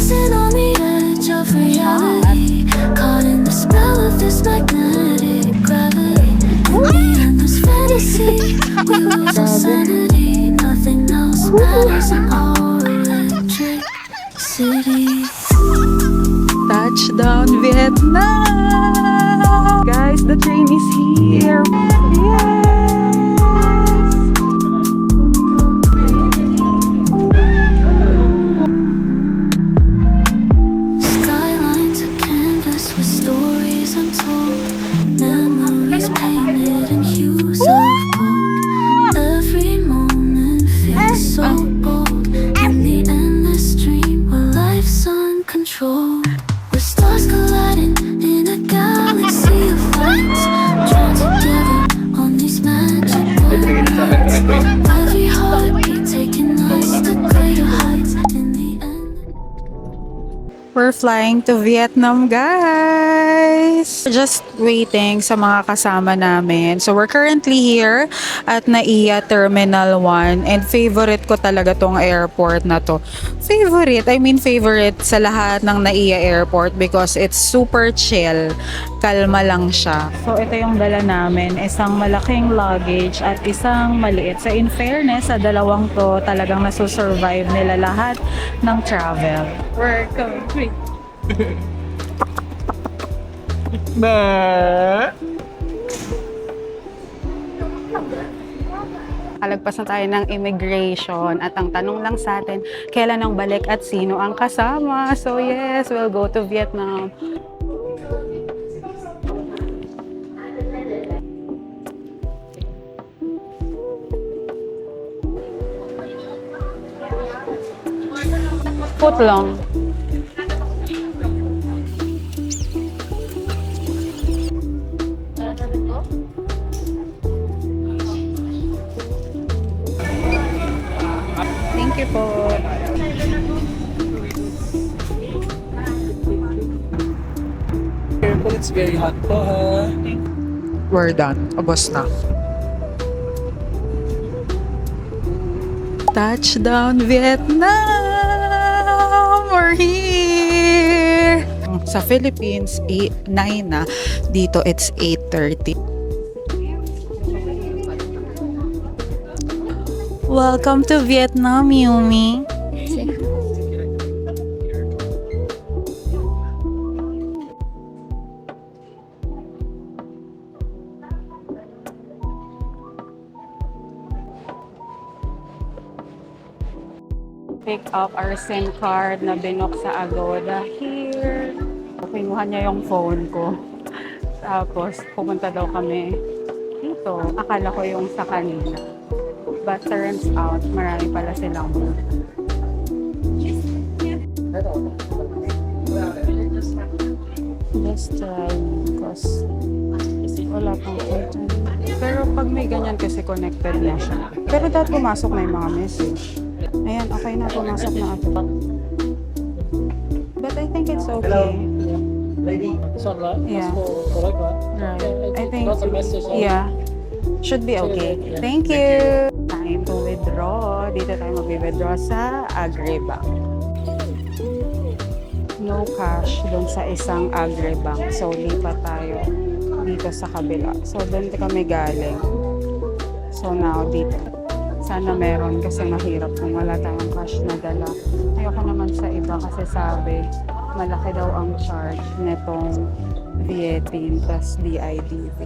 Dancing on the edge of reality, caught in the spell of this magnetic gravity. Beyond this fantasy, we lose our sanity. Nothing else matters in our electric city. Touchdown, Vietnam! Guys, the train is here! Yes! Skylines a canvas with stories untold, memories painted in hues of gold. Every moment feels so bold in the endless dream where life's uncontrolled. Where stars colliding in a galaxy of lights, drawn together on these magical nights. Every heartbeat taking us to greater heights. In the end. We're flying to Vietnam, guys! Just waiting sa mga kasama namin. So, we're currently here at NAIA Terminal 1 and favorite ko talaga tong airport na to. Favorite sa lahat ng NAIA Airport because it's super chill. Kalma lang siya. So, ito yung dala namin. Isang malaking luggage at isang maliit. So, in fairness, sa dalawang to, talagang nasusurvive nila lahat ng travel. We're coming. Kalagpas na tayo ng immigration at ang tanong lang sa atin, kailan ang balik at sino ang kasama? So yes, we'll go to Vietnam. Foot long. Thank you po. Careful, it's very hot po ha. We're done. Abos na. Touchdown, Vietnam! We're here! Sa Philippines, 9 na. Dito, it's 8:30. Welcome to Vietnam, Yumi. Pick up our SIM card na binok sa Agoda here. Kinuha niya yung phone ko. Tapos, pumunta daw kami dito. Akala ko yung sa kanila. But turns out, marami pala silang booth. Just try because wala pang button. Pero pag may ganyan kasi connected na siya. Pero dahil pumasok na yung mga message. Ayan, okay na, pumasok na ito. But I think it's okay. This one, right? Yeah. That's for correct, right? Right. I think, That's a message. yeah. Should be okay. Thank you. Time to withdraw. Dito tayo mag-withdraw sa Agribank. No cash dun sa isang Agribank. So, lipat tayo dito sa kabila. So, dun kami galing. So, now dito. Sana meron kasi mahirap kung wala tayong cash na dala. Ayoko naman sa iba kasi sabi, malaki daw ang charge netong VAT plus DIDV.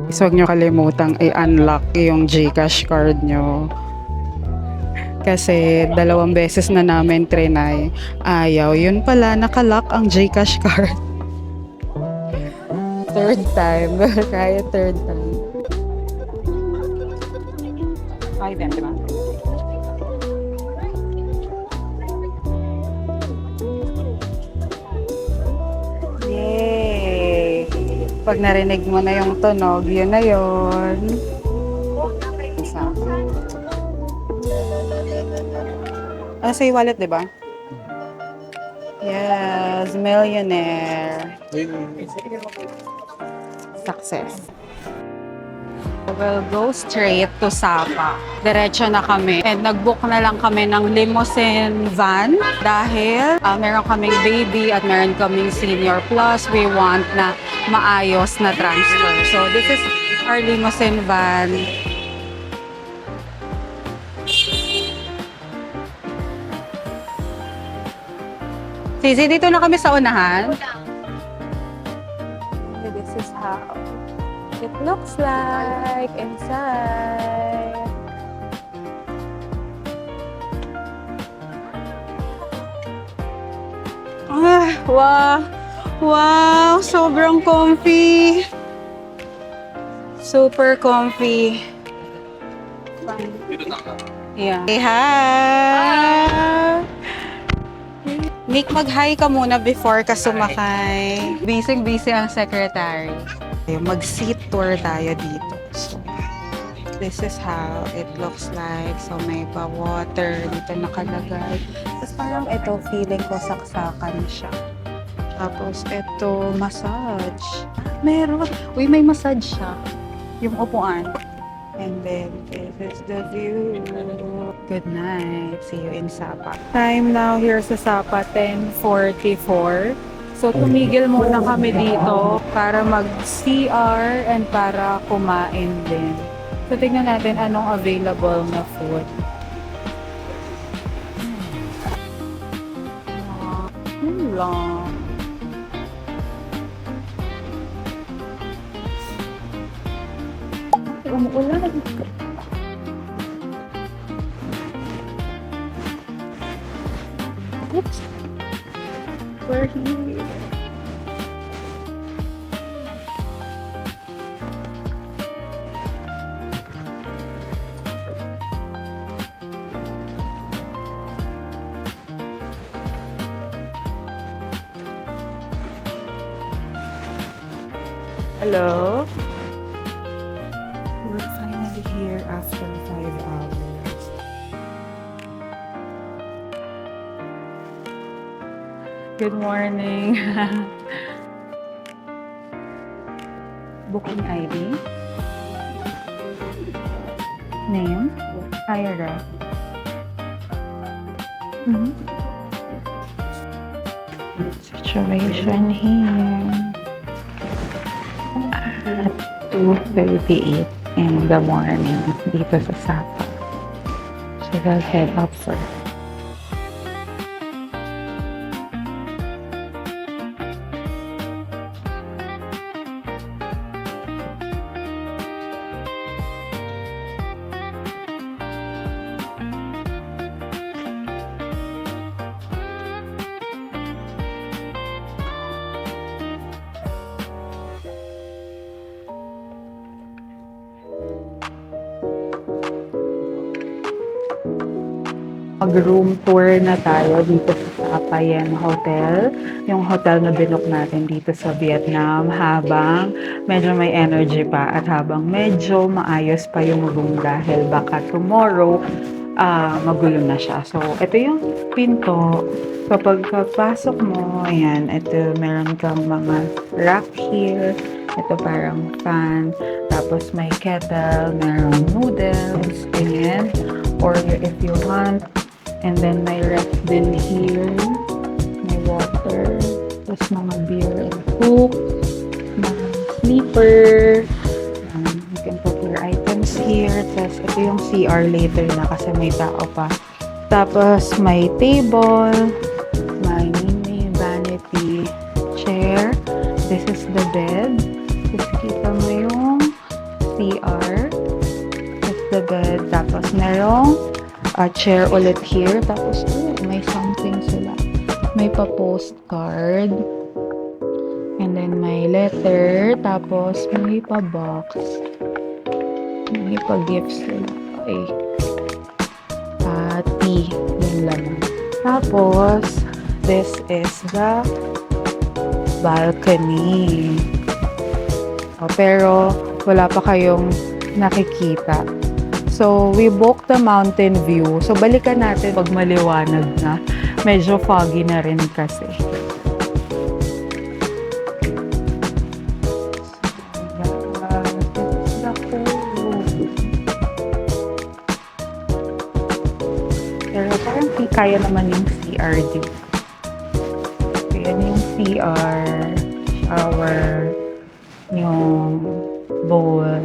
So, huwag nyo kalimutang i-unlock yung GCash card nyo. Kasi 2 beses na namin trinay. Ayaw. Yun pala, nakalock ang GCash card. Third time. Kaya third time. Ay, din, diba? Yay! Pag narinig mo na yung tunog, yun na yun. Isa. Sa wallet, di ba? Yes, millionaire. Success. We'll go straight to Sapa. Diretso na kami. And nag-book na lang kami ng limousine van dahil meron kaming baby at meron kaming senior. Plus, we want na maayos na transfer. So, this is our limousine van. Sisi, dito na kami sa unahan. This is how it looks like inside. Wow! Wow! Sobrang comfy! Super comfy. Yeah. Hey, hi! Nick, mag-hi ka muna before ka sumakay. Busy-busy ang secretary. Mag-seat tour tayo dito. So, this is how it looks like. So, may pa-water dito nakalagay. Tapos parang ito, feeling ko saksakan siya. Tapos ito, massage. Meron. Uy, may massage siya. Yung upuan. And then, this is the view. Good night. See you in Sapa. Time now here sa Sapa, 10:44. So, tumigil muna kami dito para mag-CR and para kumain din. So, tingnan natin anong available na food. Lang. Umuulan. Oops. We're here. Hello? We're finally here after 5 hours. Good morning. Booking ID. Name. Ira. Situation here. At 2:38 in the morning dito sa Sapa. So we'll head up first. Mag-room tour na tayo dito sa Payen Hotel. Yung hotel na binook natin dito sa Vietnam habang medyo may energy pa at habang medyo maayos pa yung room dahil baka tomorrow magulo na siya. So, ito yung pinto. Kapag pasok mo, ayan, ito meron kang mga rack here. Ito parang fan. Tapos may kettle, merong noodles, ganyan. Or if you want, and then may ref din here, may water, tapos mga beer and coke, mga sleeper, you can put your items here, tapos ito yung CR later na kasi may tao pa. Tapos may table, may mini vanity chair, this is the bed, tapos kita mo yung CR, that's the bed, tapos merong chair ulit here. Tapos, may something sila. May pa-postcard. And then, may letter. Tapos, may pa-box. May pa-gifts sila. Ay. Tea. Yun lang. Tapos, this is the balcony. Pero, wala pa kayong nakikita. So, we booked the mountain view. So, balikan natin pag maliwanag na. Medyo foggy na rin kasi. The whole parang kaya naman yung CR dito. So, yan yung CR, shower, yung bowl.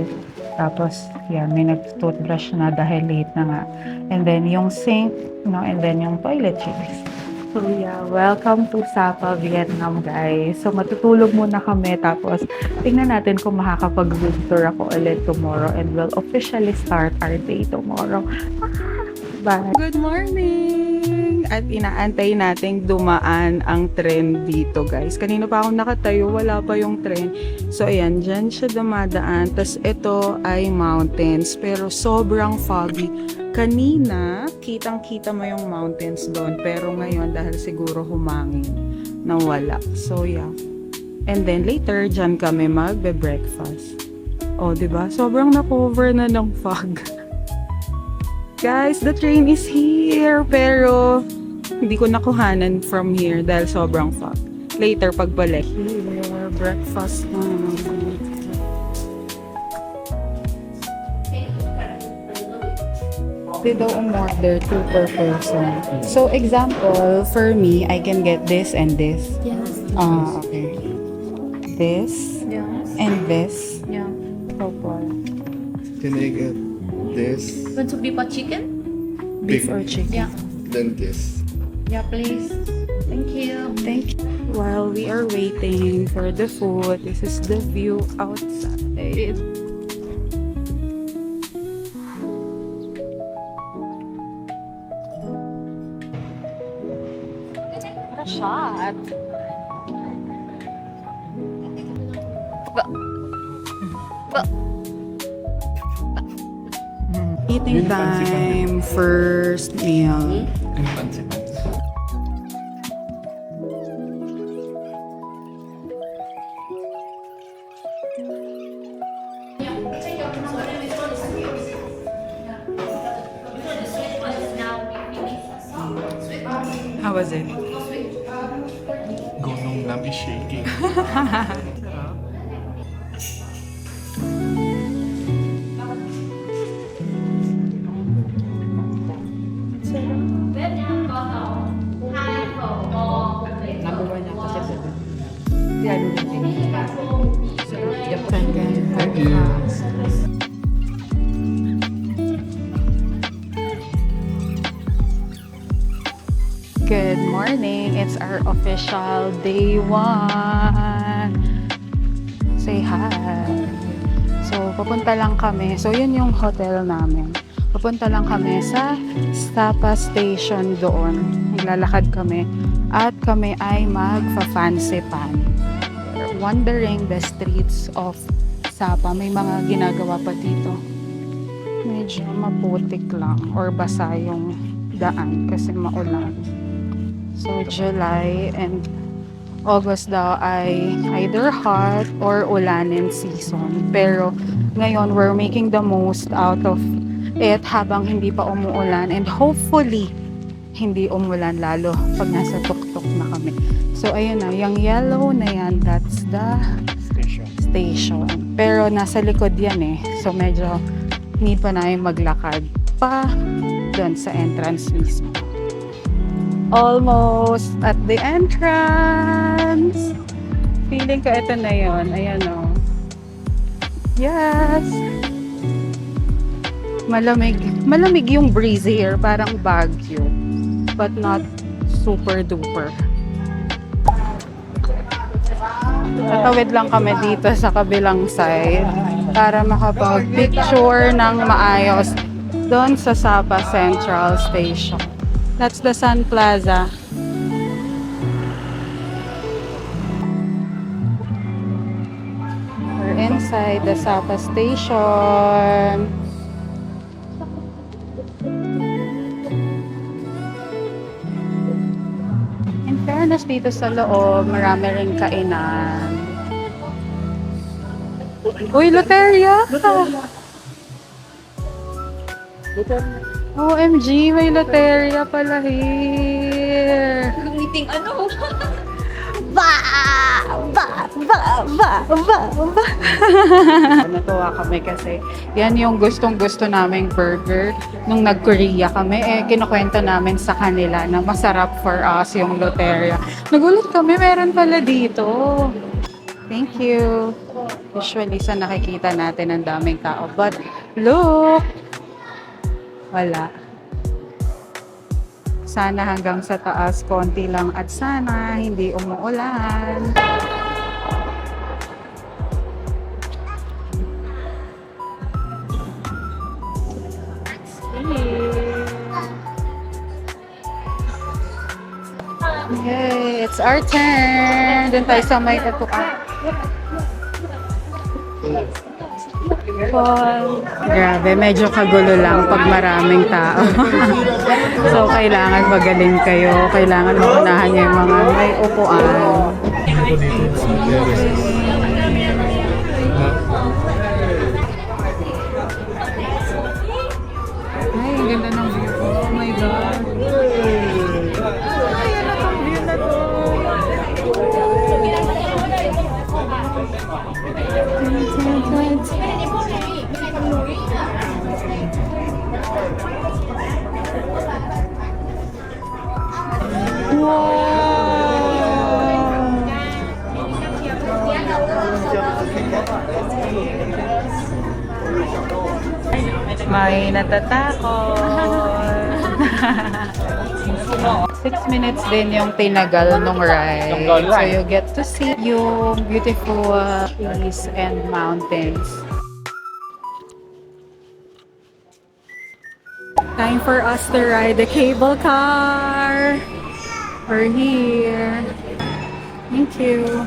Tapos, yan, may nag-toothbrush na dahil late na nga. And then, yung sink, and then yung toiletries. So, yeah, welcome to Sapa, Vietnam, guys. So, matutulog muna kami. Tapos, tingnan natin kung makakapag-room tour ako ulit tomorrow. And we'll officially start our day tomorrow. Bye! Good morning! At inaantay nating dumaan ang tren dito, guys. Kanina pa ako nakatayo, wala pa yung tren. So, ayan, dyan siya dumadaan. Tapos, ito ay mountains. Pero, sobrang foggy. Kanina, kitang-kita mo yung mountains doon. Pero ngayon, dahil siguro humangin, nawala. So, yeah. And then, later, dyan kami magbe-breakfast. O, diba? Sobrang na-cover na ng fog. Guys, the train is here. Pero, hindi ko nakuhanan from here dahil sobrang fog. Later, pagbalik. Here, breakfast na. They daw umorder 2 per person. So, example, for me, I can get this and this. Yes. Okay. This Yes. and this. Yeah. So far. Can I get this, Want to beef or chicken? Beef or chicken? Yeah. then this? Yeah, please. Thank you. Thank you. While we are waiting for the food, this is the view outside. A shot. Eating time, first meal. How was it? Gonong Nam is shaking. Thank you. Good morning. It's our official day 1. Say hi. So, papunta lang kami. So, yun yung hotel namin. Papunta lang kami sa Sapa Station doon. Naglalakad kami. At kami ay magfa-fancy pan. Wandering the streets of Sapa. May mga ginagawa pa dito. Medyo maputik lang or basa yung daan kasi maulan. So, July and August daw ay either hot or ulanin season. Pero ngayon, we're making the most out of it habang hindi pa umuulan. And hopefully, hindi umulan lalo pag nasa tuktok na kami. So, ayun na. Yung yellow na yan, that's the station. Pero nasa likod yan eh. So, medyo need pa namin maglakad pa doon sa entrance mismo. Almost at the entrance. Feeling ko ito na yun. Ayan o. Yes! Malamig. Malamig yung breezy here. Parang Baguio. But not super duper. Tatawid lang kami dito sa kabilang side para makapag-picture ng maayos doon sa Sapa Central Station. That's the Sun Plaza. We're inside the Sapa Station. In fairness, dito sa loob, marami rin kainan. Uy, loteria! OMG, may loteria pala here. Meeting ano? Natuwa kami kasi yan yung gustong-gusto naming burger. Nung nag-Korea kami, kinukwento namin sa kanila na masarap for us yung Loteria. Nagulat kami, meron pala dito. Thank you. Usually sa nakikita natin ang daming tao. But look! Wala. Sana hanggang sa taas, konti lang at sana hindi umuulan. Yay! It's our turn! Doon tayo sa may katukan. Grabe, medyo kagulo lang pag maraming tao. So, kailangan magaling kayo. Kailangan maunahan niyo yung mga may upuan. Ay, ang ganda ng view ko. Oh my God. Ay, ano tong view na to? May natatakot. 6 minutes din yung tinagal nung ride. So you get to see yung beautiful trees and mountains. Time for us to ride the cable car. We're here. Thank you.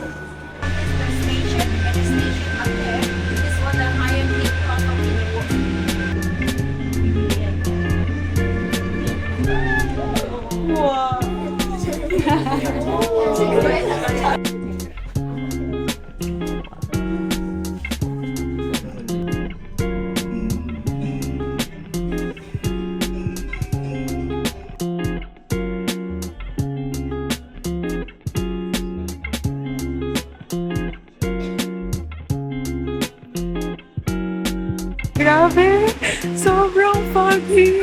Grabe! Sobrang foggy!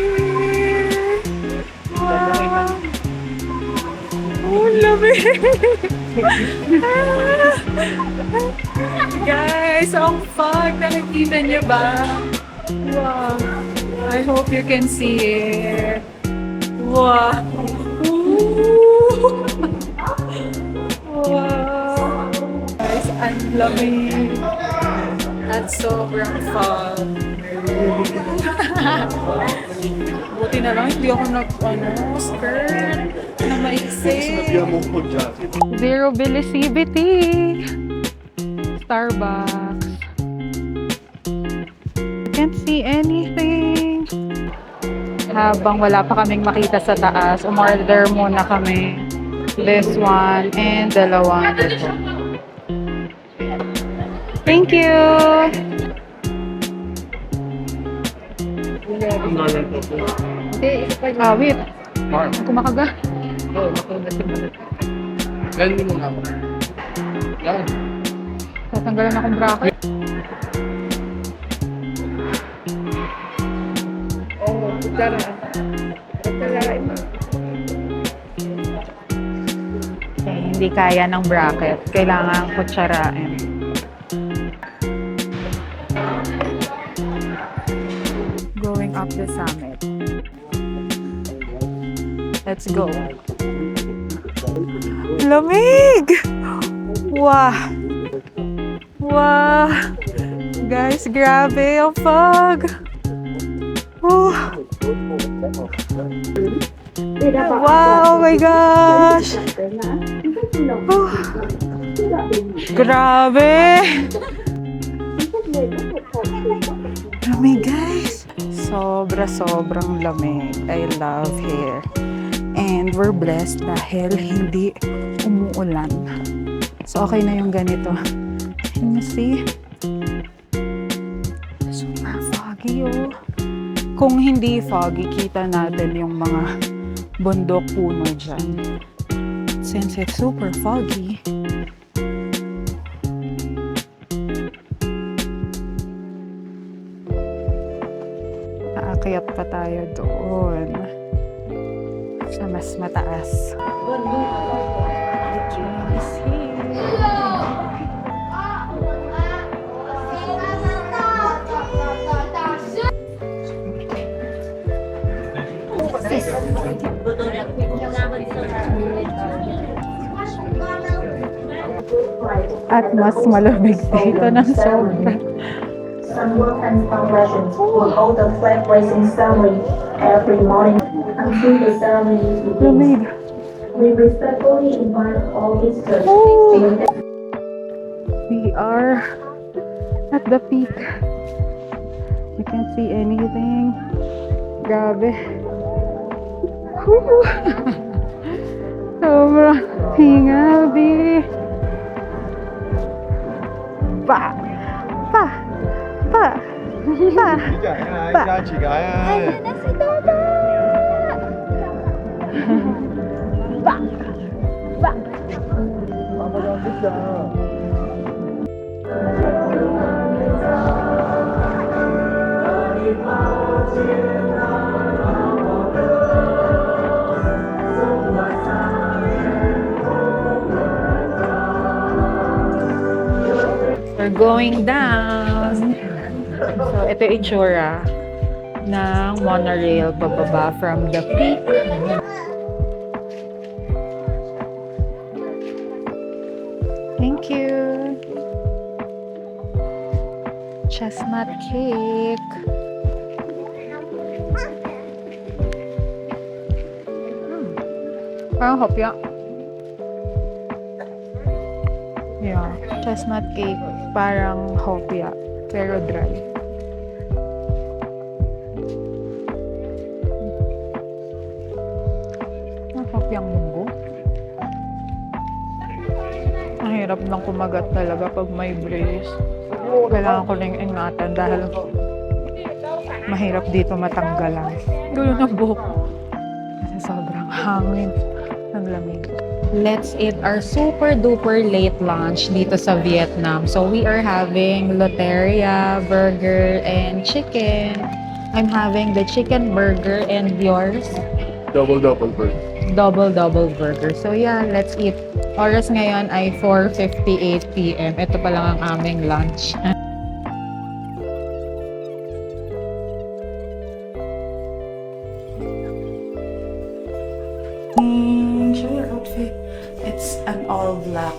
Wow! Oh, lamig! Guys, ang fog! Nakikita niyo ba? Wow! I hope you can see it. Wow! Ooh. Wow! Guys, ang lamig! At sobrang fog. Buti na lang, hindi ako skirt na maiksi. Zero visibility. Starbucks. Can't see anything. Habang wala pa kaming makita sa taas, umorder muna kami. This one and dalawang dito. Thank you! Wait. Kumakaga. Galing mo nga. Yan. Tatanggalan akong bracket. Okay, hindi kaya ng bracket. Kailangan kutsarain. Going up the summit. Let's go. Lamig! Wow! Wow! Guys, grabe ang fog! Wow! Oh my gosh! Grabe! Lamig, guys! Sobrang lamig. I love here. And we're blessed dahil hindi umuulan. So, okay na yung ganito. Can you see? Super foggy, oh. Kung hindi foggy, kita natin yung mga bundok puno dyan. Since it's super foggy, pa tayo doon. Sa mas mataas. Is here. At mas malamig dito ng sobra. Some work and congratulations will hold a flag raising ceremony every morning until the ceremony Lamig. begins. We respectfully invite all visitors Oh. to the We are at the peak. You can't see anything. Grabe. Whew. Sobrang hinga, bi. Pa! Pa! Pa! Pa! We're going down. So, ito yung itsura ng monorail pababa from the peak. Thank you. Chestnut cake. Parang hopya. Yeah, chestnut cake. Parang hopya, pero dry. Ang hopyang munggo. Ang hirap ng kumagat talaga pag may brace. Kailangan ko lang ingatan dahil mahirap dito matanggalan. Gulo ng buhok. Kasi sobrang hangin ng lamig. Let's eat our super duper late lunch dito sa Vietnam. So we are having Loteria, burger, and chicken. I'm having the chicken burger and yours? Double burger. Double burger. So yeah, let's eat. Oras ngayon ay 4:58 p.m. Ito pa lang ang aming lunch. Show your outfit. It's an all black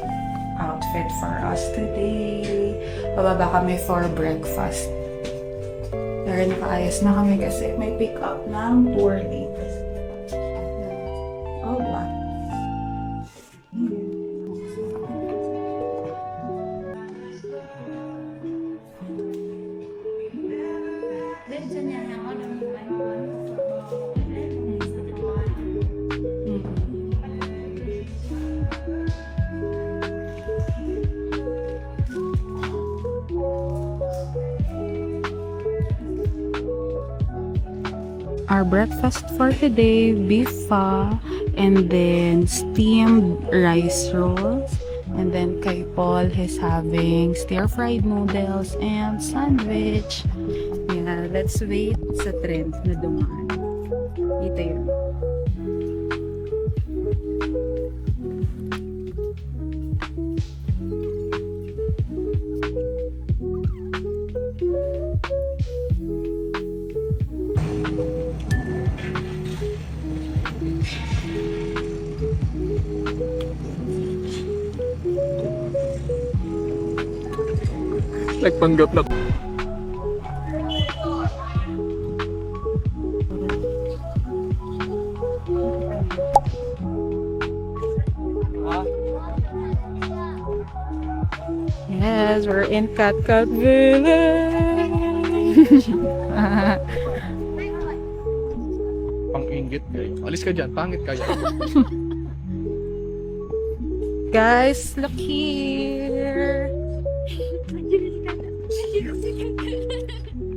outfit for us today. Bababa kami for breakfast. Pero nakaayos na kami kasi may pick up ng tour date. All black. Our breakfast for today, beef pho, and then steamed rice rolls. And then kay Paul, he's having stir-fried noodles and sandwich. Yeah, let's wait sa trend na dumaan. Ito yun. Nagpanggap na. Yes, we're in Cat Village. Pang-inggit kayo. Alis ka dyan, pangit kayo. Guys, look here.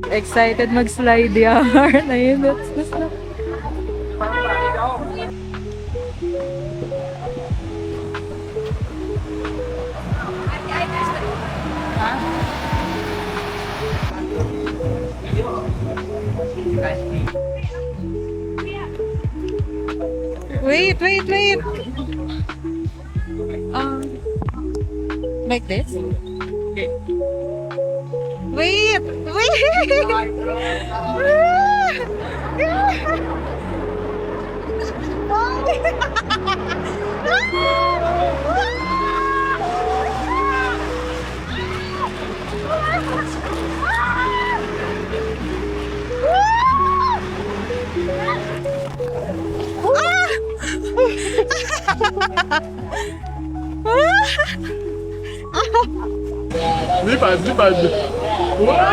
Excited mag-slide yarn. Ayun, that's na. Wait. Like this? Wait. Lipad! What can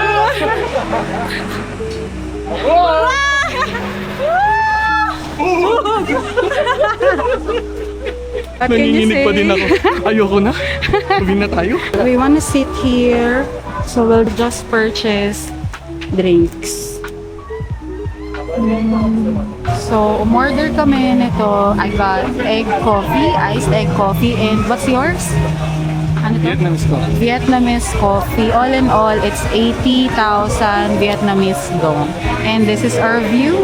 you Nanginginig pa din say? ako. Ayoko na. Uwi na tayo. We want to sit here, so we'll just purchase drinks. So, umorder kami nito. I got iced egg coffee, and what's yours? Ano to? Vietnamese coffee. Vietnamese coffee. All in all, it's 80,000 Vietnamese dong. And this is our view.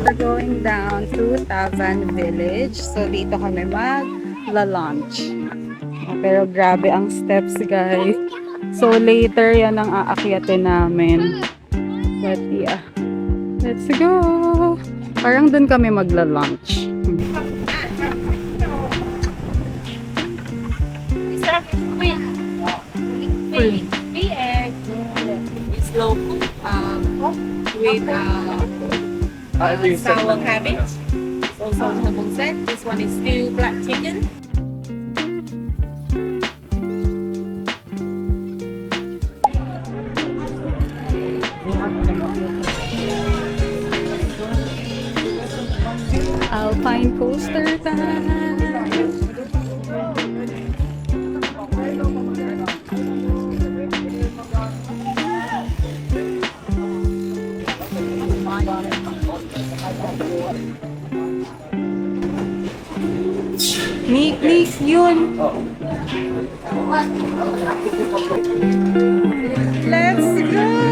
We're going down to Tavan Village. So, dito kami mag-lunch. Pero grabe ang steps, guys. So, later yan ang aakyatin namin. But yeah, let's go! Parang dun kami magla-lunch. Three eggs. It's local. With sour cabbage. It's also double set. This one is still black chicken. Alpine coaster time! Nick, yun! Let's go!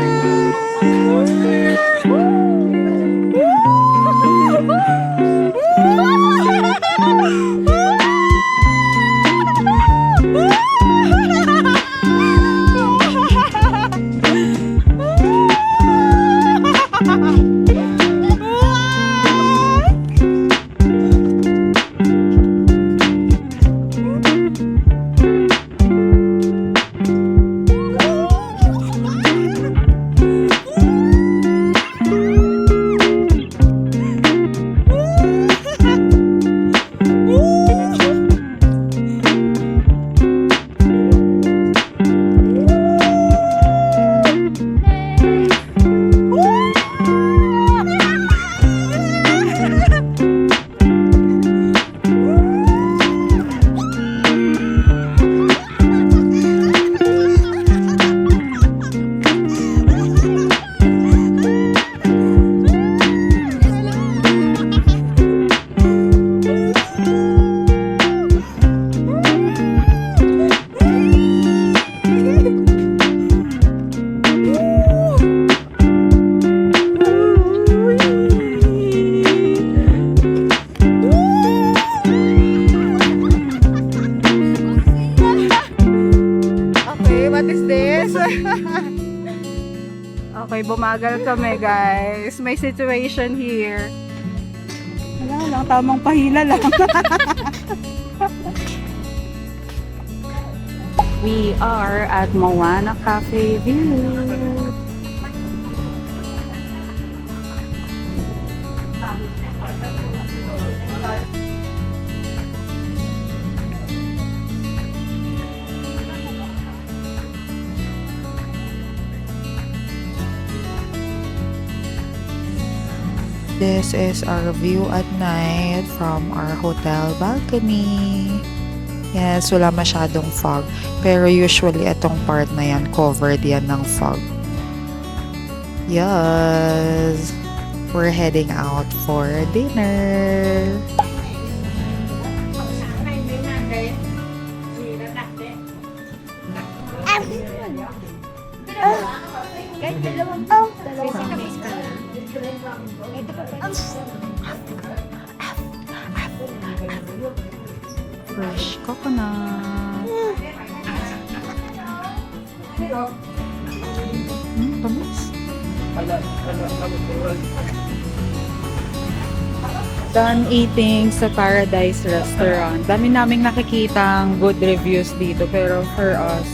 Okay, bumagal kami guys. May situation here. Wala lang, tamang pahila lang. We are at Moana Cafe View. this is our view at night from our hotel balcony. Yes, wala masyadong fog. Pero usually, itong part na yan, covered yan ng fog. Yes! We're heading out for dinner. Fresh coconut. Tamis. Done eating sa Paradise Restaurant. Dami naming nakikitang good reviews dito, pero for us,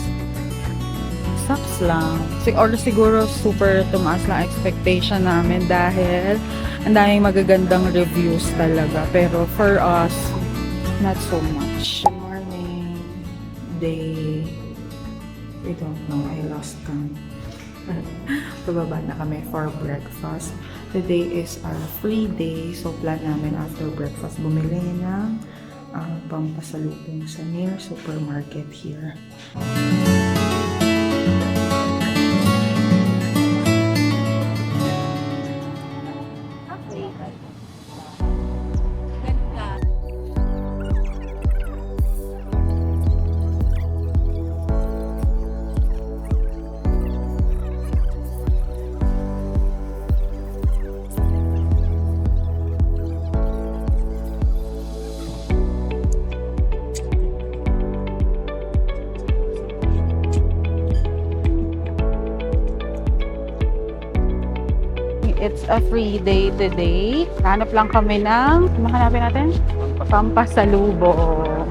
sucks lang. Or siguro super tumaas lang expectation namin dahil ang daming magagandang reviews talaga. Pero for us, not so much. Good morning. Day. We don't know. I lost count. Pababa na kami for breakfast. Today is our free day. So, plan namin after breakfast bumili ng pampasalubong sa near supermarket here. It's a free day today. Hanap lang kami ng, ano hanapin natin? Pampasalubong.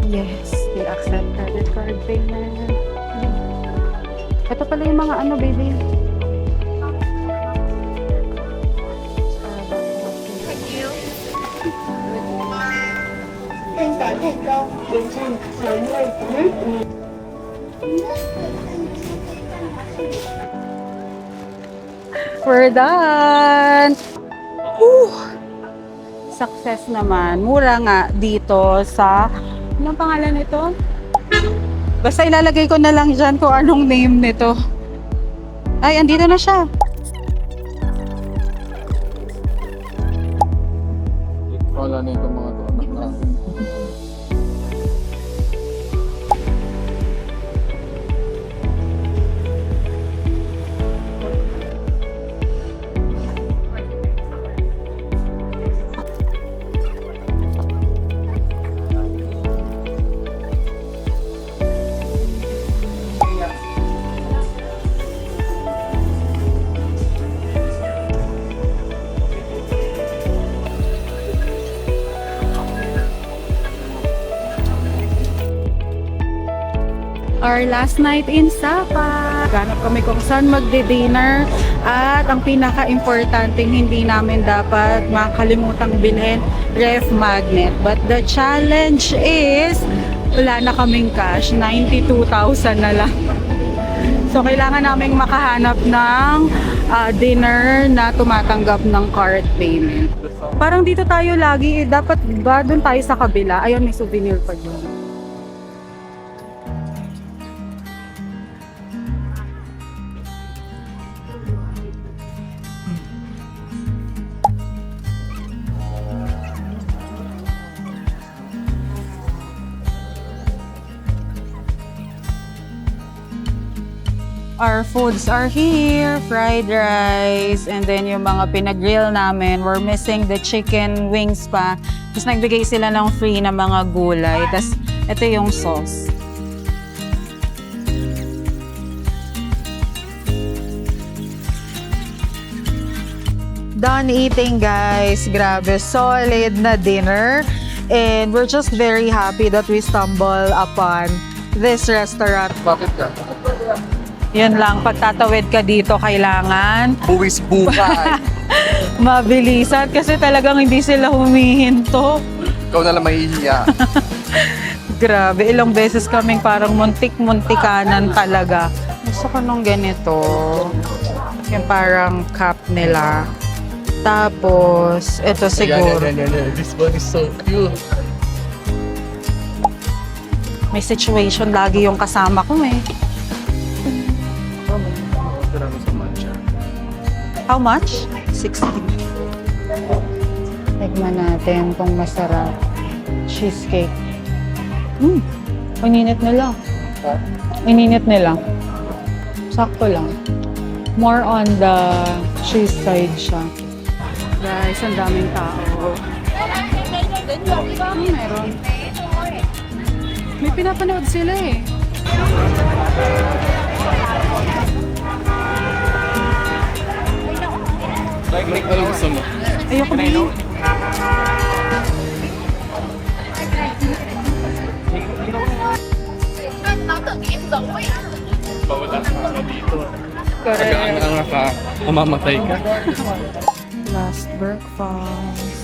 Yes, they accept credit card payment. Ito pala yung mga ano, baby. We're done! Woo! Success naman. Mura nga dito sa... Anong pangalan nito? Basta ilalagay ko na lang dyan kung anong name nito. Ay, andito na siya. Wala na itong mga anak natin. Our last night in Sapa. Ganap kami kung saan magdi-dinner at ang pinaka-importanting hindi namin dapat makalimutang bilhin, ref magnet. But the challenge is wala na kaming cash, 92,000 na lang. So kailangan naming makahanap ng dinner na tumatanggap ng card payment. Parang dito tayo lagi, dapat ba doon tayo sa kabila? Ayun, may souvenir pa doon. Our foods are here, fried rice, and then yung mga pinag-grill namin, we're missing the chicken wings pa. Tapos nagbigay sila ng free na mga gulay. Tapos ito yung sauce. Done eating, guys. Grabe, solid na dinner. And we're just very happy that we stumble upon this restaurant. Bakit ka? Yun lang, pagtatawid ka dito, kailangan Buwis buhay. mabilisan kasi talagang hindi sila humihinto. Ikaw na lang mahihiya. Grabe, ilang beses kaming parang muntik-muntikanan talaga. Gusto ko nung ganito. Yung parang cup nila. Tapos, ito siguro. Yan. This one is so cute. May situation lagi yung kasama ko eh. Marami sa matcha. How much? 60. Tignan natin kung masarap. Cheesecake. Ininit nila. Ininit nila. Sakto lang. More on the cheese side siya. Guys, ang daming tao. Meron. May pinapanood sila eh. Ano gusto mo? Ayoko din. Pawala ka dito. Correct. Ang ka, mamamatay ka. Last breakfast.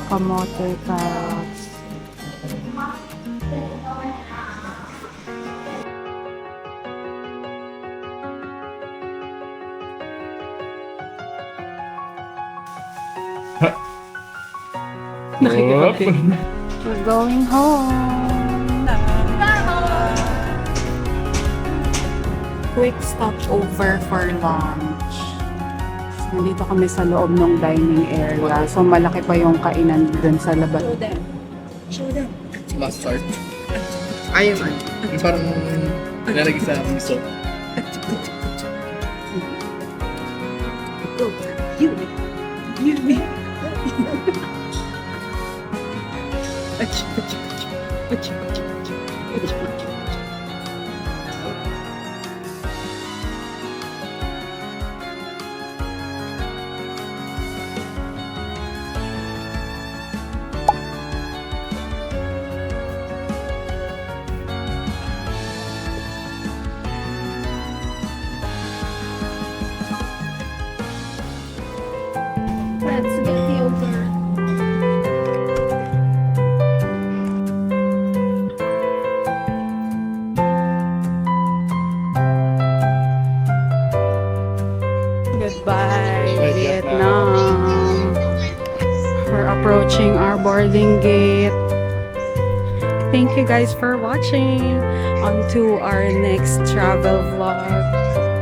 Kamote carrots. Nakikipag We're going home. Quick stopover for lunch. Nandito kami sa loob ng dining area. So malaki pa yung kainan dun sa labas. Mustard. Ayaw man. Yung parang nilalagay sa miso. Let's get the yogurt. Goodbye, Bye, Vietnam. We're approaching our boarding gate. Thank you guys for watching. On to our next travel vlog.